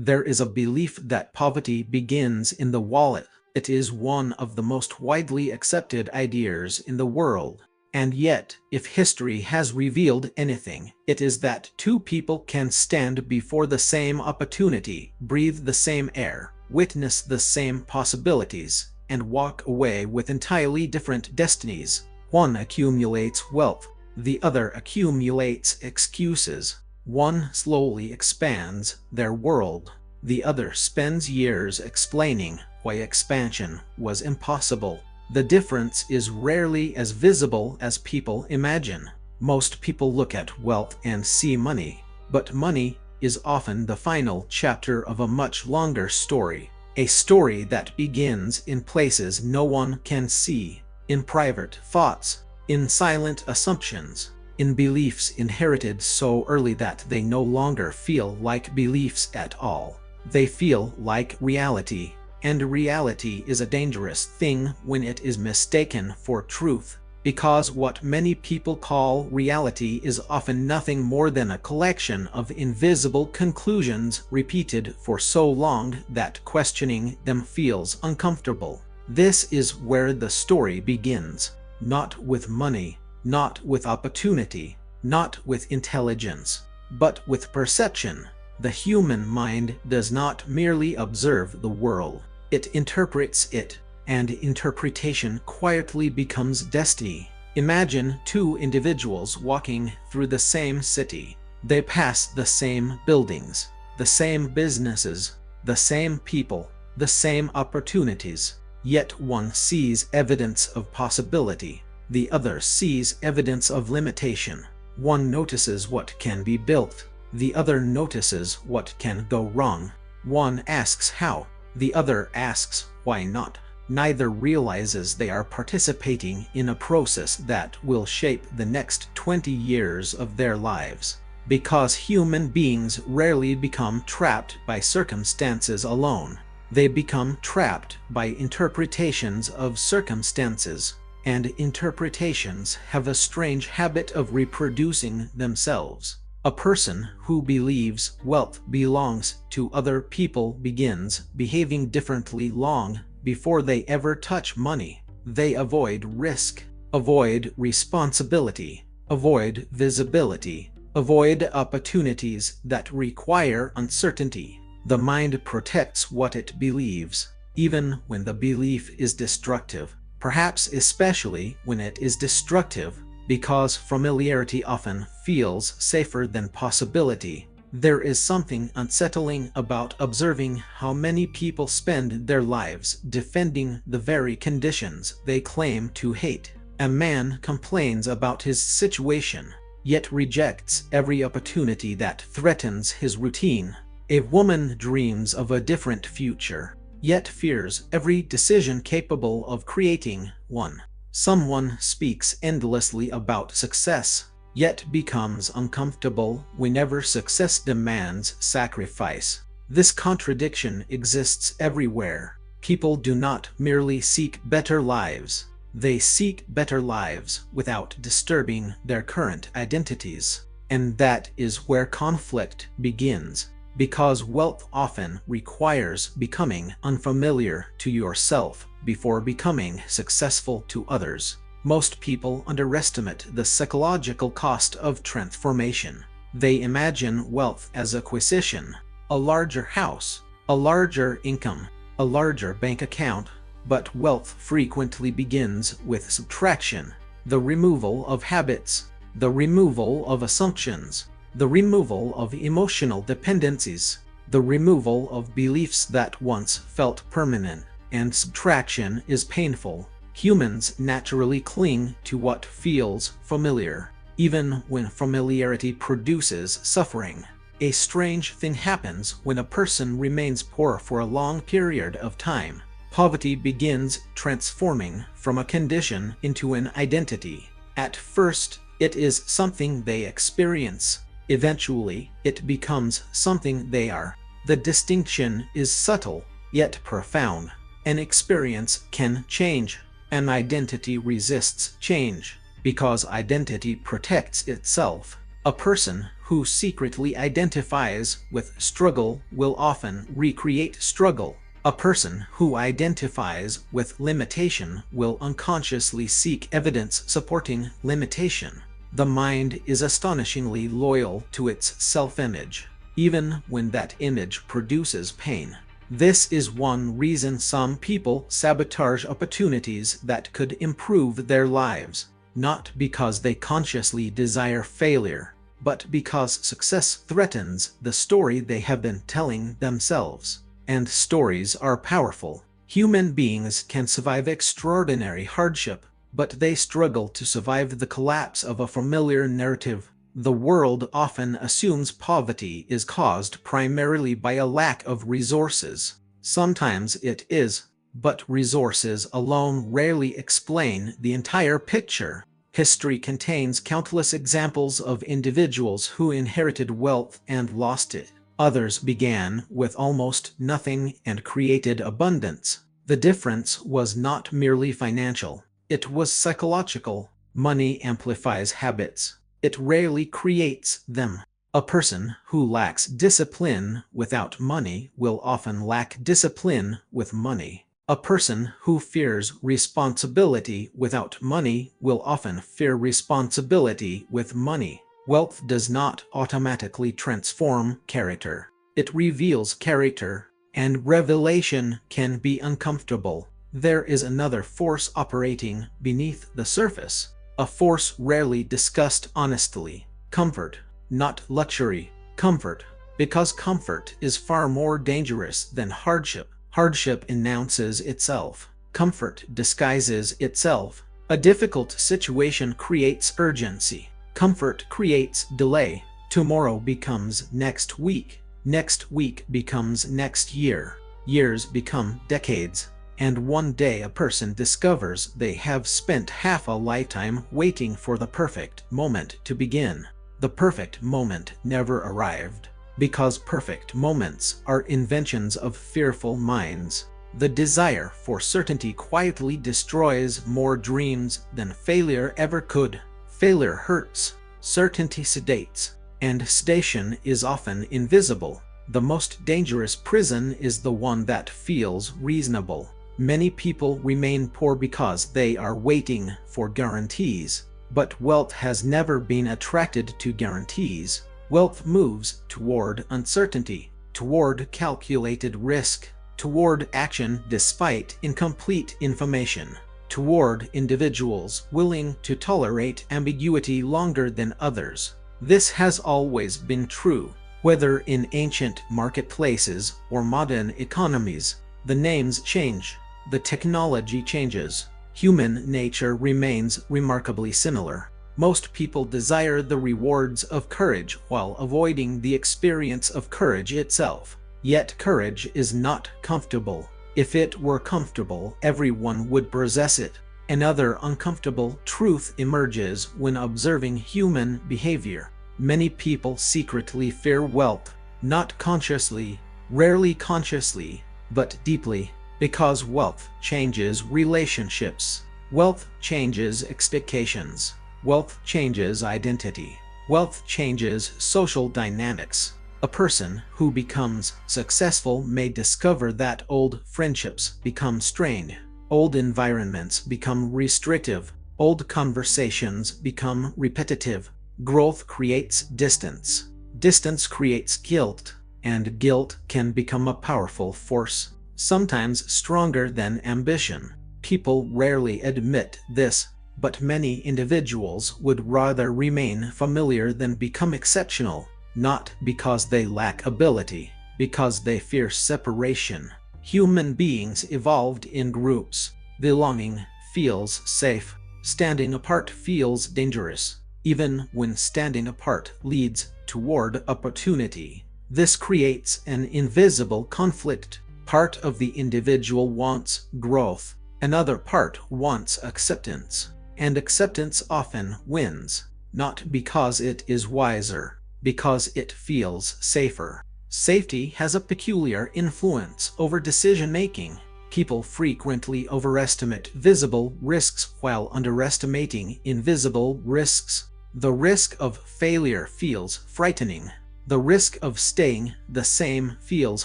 There is a belief that poverty begins in the wallet. It is one of the most widely accepted ideas in the world. And yet, if history has revealed anything, it is that two people can stand before the same opportunity, breathe the same air, witness the same possibilities, and walk away with entirely different destinies. One accumulates wealth, the other accumulates excuses. One slowly expands their world, the other spends years explaining why expansion was impossible. The difference is rarely as visible as people imagine. Most people look at wealth and see money, but money is often the final chapter of a much longer story. A story that begins in places no one can see, in private thoughts, in silent assumptions, in beliefs inherited so early that they no longer feel like beliefs at all. They feel like reality. And reality is a dangerous thing when it is mistaken for truth, because what many people call reality is often nothing more than a collection of invisible conclusions repeated for so long that questioning them feels uncomfortable. This is where the story begins, not with money, not with opportunity, not with intelligence, but with perception. The human mind does not merely observe the world. It interprets it, and interpretation quietly becomes destiny. Imagine two individuals walking through the same city. They pass the same buildings, the same businesses, the same people, the same opportunities. Yet one sees evidence of possibility. The other sees evidence of limitation. One notices what can be built. The other notices what can go wrong. One asks how. The other asks why not. Neither realizes they are participating in a process that will shape the next 20 years of their lives. Because human beings rarely become trapped by circumstances alone. They become trapped by interpretations of circumstances. And interpretations have a strange habit of reproducing themselves. A person who believes wealth belongs to other people begins behaving differently long before they ever touch money. They avoid risk, avoid responsibility, avoid visibility, avoid opportunities that require uncertainty. The mind protects what it believes, even when the belief is destructive. Perhaps especially when it is destructive, because familiarity often feels safer than possibility. There is something unsettling about observing how many people spend their lives defending the very conditions they claim to hate. A man complains about his situation, yet rejects every opportunity that threatens his routine. A woman dreams of a different future, yet fears every decision capable of creating one. Someone speaks endlessly about success, yet becomes uncomfortable whenever success demands sacrifice. This contradiction exists everywhere. People do not merely seek better lives, they seek better lives without disturbing their current identities. And that is where conflict begins. Because wealth often requires becoming unfamiliar to yourself before becoming successful to others. Most people underestimate the psychological cost of transformation. They imagine wealth as acquisition, a larger house, a larger income, a larger bank account, but wealth frequently begins with subtraction, the removal of habits, the removal of assumptions, the removal of emotional dependencies, the removal of beliefs that once felt permanent. And subtraction is painful. Humans naturally cling to what feels familiar, even when familiarity produces suffering. A strange thing happens when a person remains poor for a long period of time. Poverty begins transforming from a condition into an identity. At first, it is something they experience. Eventually, it becomes something they are. The distinction is subtle, yet profound. An experience can change. An identity resists change, because identity protects itself. A person who secretly identifies with struggle will often recreate struggle. A person who identifies with limitation will unconsciously seek evidence supporting limitation. The mind is astonishingly loyal to its self-image, even when that image produces pain. This is one reason some people sabotage opportunities that could improve their lives, not because they consciously desire failure, but because success threatens the story they have been telling themselves. And stories are powerful. Human beings can survive extraordinary hardship, but they struggle to survive the collapse of a familiar narrative. The world often assumes poverty is caused primarily by a lack of resources. Sometimes it is, but resources alone rarely explain the entire picture. History contains countless examples of individuals who inherited wealth and lost it. Others began with almost nothing and created abundance. The difference was not merely financial, it was psychological. Money amplifies habits. It rarely creates them. A person who lacks discipline without money will often lack discipline with money. A person who fears responsibility without money will often fear responsibility with money. Wealth does not automatically transform character. It reveals character, and revelation can be uncomfortable. There is another force operating beneath the surface, a force rarely discussed honestly. Comfort, not luxury. Comfort, because comfort is far more dangerous than hardship. Hardship announces itself. Comfort disguises itself. A difficult situation creates urgency. Comfort creates delay. Tomorrow becomes next week. Next week becomes next year. Years become decades. And one day a person discovers they have spent half a lifetime waiting for the perfect moment to begin. The perfect moment never arrived, because perfect moments are inventions of fearful minds. The desire for certainty quietly destroys more dreams than failure ever could. Failure hurts, certainty sedates, and sedation is often invisible. The most dangerous prison is the one that feels reasonable. Many people remain poor because they are waiting for guarantees. But wealth has never been attracted to guarantees. Wealth moves toward uncertainty, toward calculated risk, toward action despite incomplete information, toward individuals willing to tolerate ambiguity longer than others. This has always been true, whether in ancient marketplaces or modern economies. The names change, the technology changes. Human nature remains remarkably similar. Most people desire the rewards of courage while avoiding the experience of courage itself. Yet courage is not comfortable. If it were comfortable, everyone would possess it. Another uncomfortable truth emerges when observing human behavior. Many people secretly fear wealth, not consciously, rarely consciously, but deeply. Because wealth changes relationships. Wealth changes expectations. Wealth changes identity. Wealth changes social dynamics. A person who becomes successful may discover that old friendships become strained. Old environments become restrictive. Old conversations become repetitive. Growth creates distance. Distance creates guilt, and guilt can become a powerful force, sometimes stronger than ambition. People rarely admit this, but many individuals would rather remain familiar than become exceptional, not because they lack ability, because they fear separation. Human beings evolved in groups. Belonging feels safe. Standing apart feels dangerous, even when standing apart leads toward opportunity. This creates an invisible conflict. Part of the individual wants growth, another part wants acceptance, and acceptance often wins, not because it is wiser, because it feels safer. Safety has a peculiar influence over decision-making. People frequently overestimate visible risks while underestimating invisible risks. The risk of failure feels frightening. The risk of staying the same feels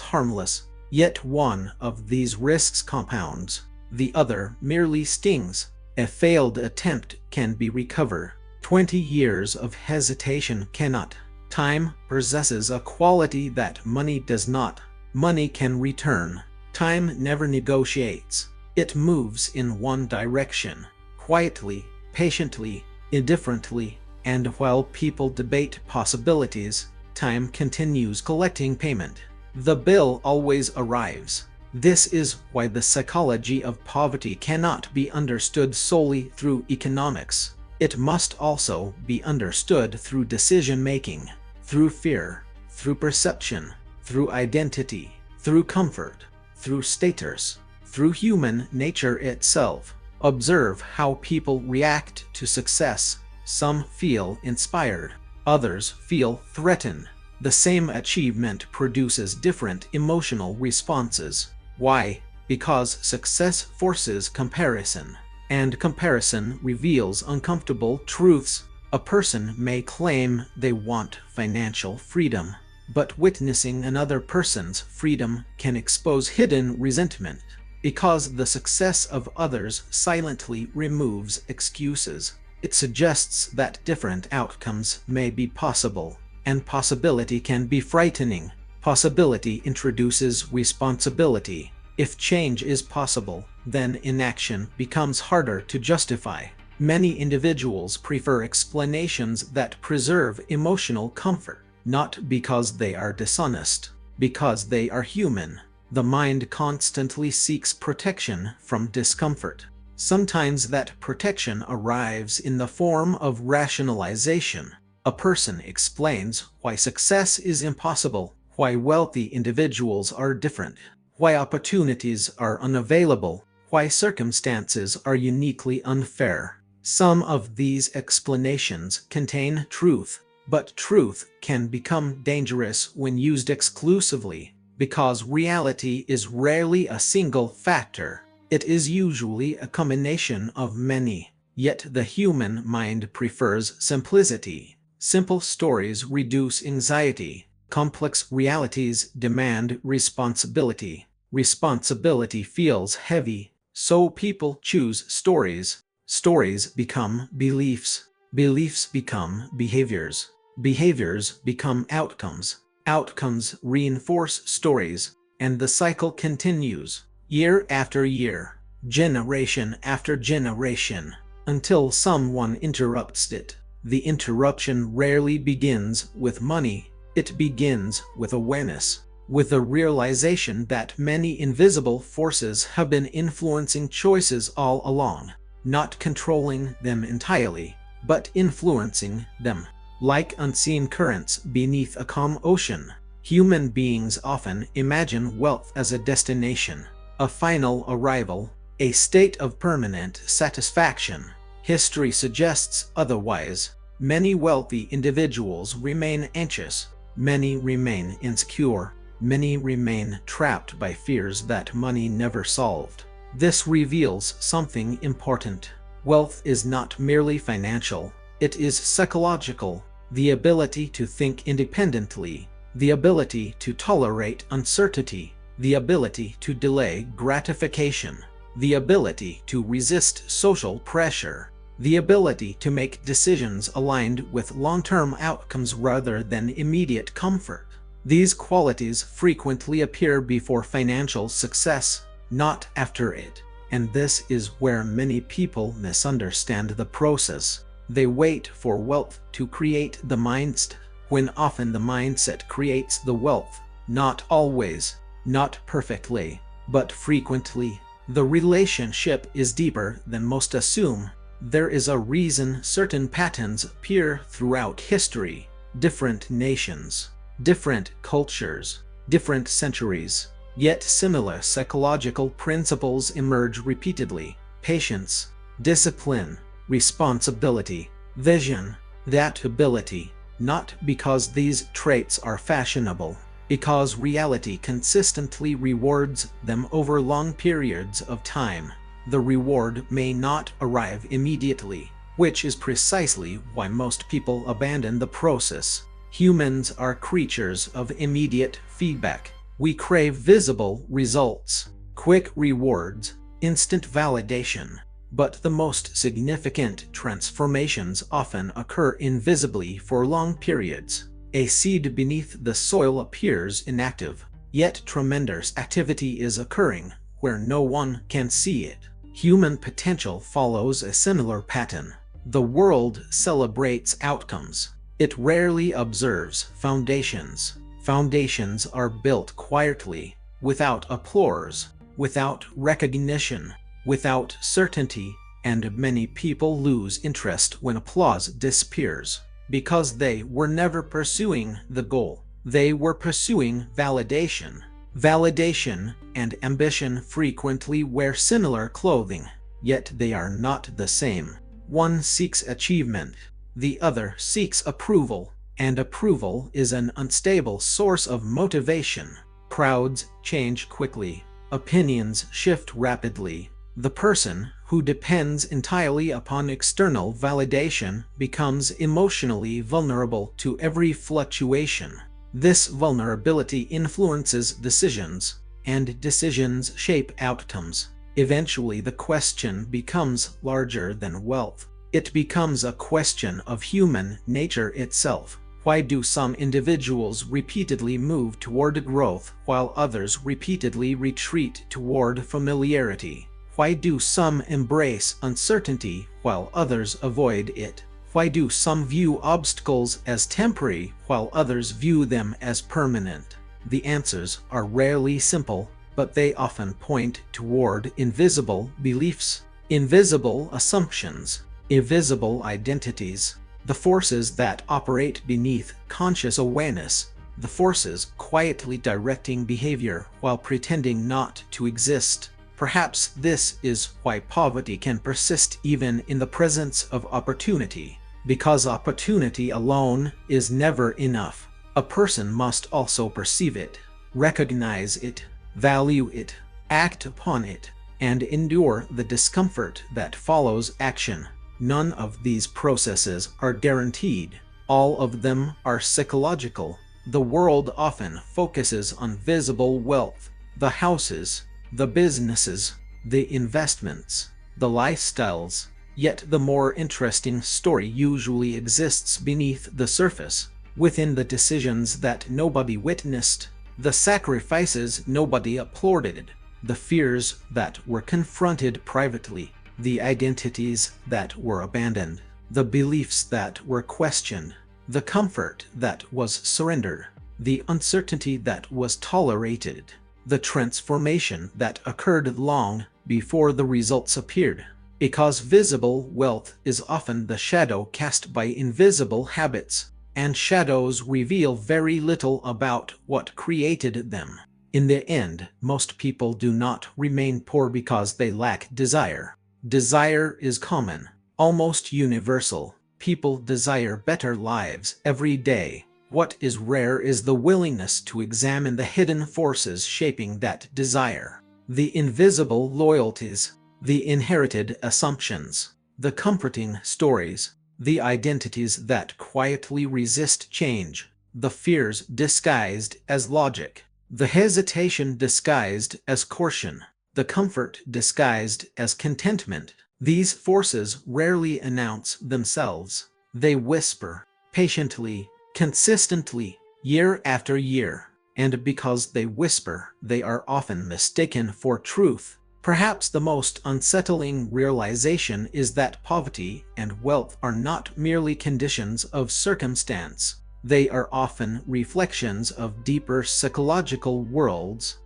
harmless. Yet one of these risks compounds. The other merely stings. A failed attempt can be recovered. 20 years of hesitation cannot. Time possesses a quality that money does not. Money can return. Time never negotiates. It moves in one direction, quietly, patiently, indifferently, and while people debate possibilities, time continues collecting payment. The bill always arrives. This is why the psychology of poverty cannot be understood solely through economics. It must also be understood through decision-making, through fear, through perception, through identity, through comfort, through status, through human nature itself. Observe how people react to success. Some feel inspired, others feel threatened. The same achievement produces different emotional responses. Why? Because success forces comparison, and comparison reveals uncomfortable truths. A person may claim they want financial freedom, but witnessing another person's freedom can expose hidden resentment, because the success of others silently removes excuses. It suggests that different outcomes may be possible, and possibility can be frightening. Possibility introduces responsibility. If change is possible, then inaction becomes harder to justify. Many individuals prefer explanations that preserve emotional comfort, not because they are dishonest, because they are human. The mind constantly seeks protection from discomfort. Sometimes that protection arrives in the form of rationalization. A person explains why success is impossible, why wealthy individuals are different, why opportunities are unavailable, why circumstances are uniquely unfair. Some of these explanations contain truth, but truth can become dangerous when used exclusively, because reality is rarely a single factor. It is usually a combination of many. Yet the human mind prefers simplicity. Simple stories reduce anxiety. Complex realities demand responsibility. Responsibility feels heavy, so people choose stories. Stories become beliefs. Beliefs become behaviors. Behaviors become outcomes. Outcomes reinforce stories, and the cycle continues, year after year, generation after generation, until someone interrupts it. The interruption rarely begins with money. It begins with awareness, with the realization that many invisible forces have been influencing choices all along, not controlling them entirely, but influencing them. Like unseen currents beneath a calm ocean, human beings often imagine wealth as a destination, a final arrival, a state of permanent satisfaction. History suggests otherwise. Many wealthy individuals remain anxious. Many remain insecure. Many remain trapped by fears that money never solved. This reveals something important. Wealth is not merely financial. It is psychological. The ability to think independently, the ability to tolerate uncertainty, the ability to delay gratification, the ability to resist social pressure, the ability to make decisions aligned with long-term outcomes rather than immediate comfort. These qualities frequently appear before financial success, not after it. And this is where many people misunderstand the process. They wait for wealth to create the mindset, when often the mindset creates the wealth. Not always, not perfectly, but frequently. The relationship is deeper than most assume. There is a reason certain patterns appear throughout history. Different nations, different cultures, different centuries. Yet similar psychological principles emerge repeatedly. Patience, discipline, responsibility, vision, adaptability. Not because these traits are fashionable, because reality consistently rewards them over long periods of time. The reward may not arrive immediately. which is precisely why most people abandon the process. Humans are creatures of immediate feedback. We crave visible results, quick rewards, instant validation. But the most significant transformations often occur invisibly for long periods. A seed beneath the soil appears inactive, yet tremendous activity is occurring where no one can see it. Human potential follows a similar pattern. The world celebrates outcomes. It rarely observes foundations. Foundations are built quietly, without applause, without recognition, without certainty, and many people lose interest when applause disappears, because they were never pursuing the goal. They were pursuing validation. Validation and ambition frequently wear similar clothing, yet they are not the same. One seeks achievement, the other seeks approval, and approval is an unstable source of motivation. Crowds change quickly. Opinions shift rapidly. The person who depends entirely upon external validation becomes emotionally vulnerable to every fluctuation. This vulnerability influences decisions, and decisions shape outcomes. Eventually, the question becomes larger than wealth. It becomes a question of human nature itself. Why do some individuals repeatedly move toward growth while others repeatedly retreat toward familiarity? Why do some embrace uncertainty while others avoid it? Why do some view obstacles as temporary while others view them as permanent? The answers are rarely simple, but they often point toward invisible beliefs, invisible assumptions, invisible identities, the forces that operate beneath conscious awareness, the forces quietly directing behavior while pretending not to exist. Perhaps this is why poverty can persist even in the presence of opportunity. Because opportunity alone is never enough. A person must also perceive it, recognize it, value it, act upon it, and endure the discomfort that follows action. None of these processes are guaranteed. All of them are psychological. The world often focuses on visible wealth, the houses, the businesses, the investments, the lifestyles. Yet the more interesting story usually exists beneath the surface, within the decisions that nobody witnessed, the sacrifices nobody applauded, the fears that were confronted privately, the identities that were abandoned, the beliefs that were questioned, the comfort that was surrendered, the uncertainty that was tolerated, the transformation that occurred long before the results appeared. Because visible wealth is often the shadow cast by invisible habits, and shadows reveal very little about what created them. In the end, most people do not remain poor because they lack desire. Desire is common, almost universal. People desire better lives every day. What is rare is the willingness to examine the hidden forces shaping that desire. The invisible loyalties, the inherited assumptions, the comforting stories, the identities that quietly resist change, the fears disguised as logic, the hesitation disguised as caution, the comfort disguised as contentment. These forces rarely announce themselves. They whisper, patiently, consistently, year after year, and because they whisper, they are often mistaken for truth. Perhaps the most unsettling realization is that poverty and wealth are not merely conditions of circumstance. They are often reflections of deeper psychological worlds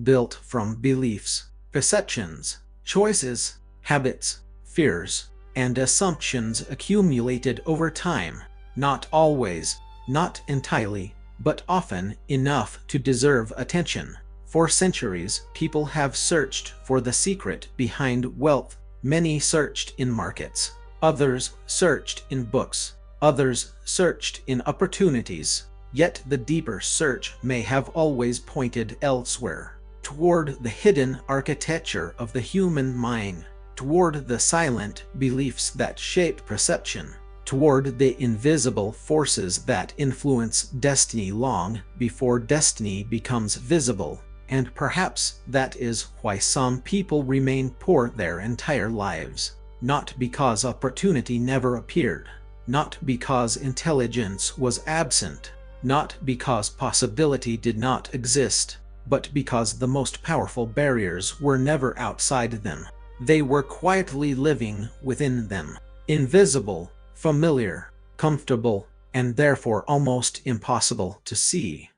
built from beliefs, perceptions, choices, habits, fears, and assumptions accumulated over time. Not always, not entirely, but often enough to deserve attention. For centuries, people have searched for the secret behind wealth. Many searched in markets, others searched in books, others searched in opportunities. Yet the deeper search may have always pointed elsewhere, toward the hidden architecture of the human mind. toward the silent beliefs that shape perception, toward the invisible forces that influence destiny long before destiny becomes visible. And perhaps that is why some people remain poor their entire lives. Not because opportunity never appeared, not because intelligence was absent, not because possibility did not exist, but because the most powerful barriers were never outside them. They were quietly living within them, invisible, familiar, comfortable, and therefore almost impossible to see.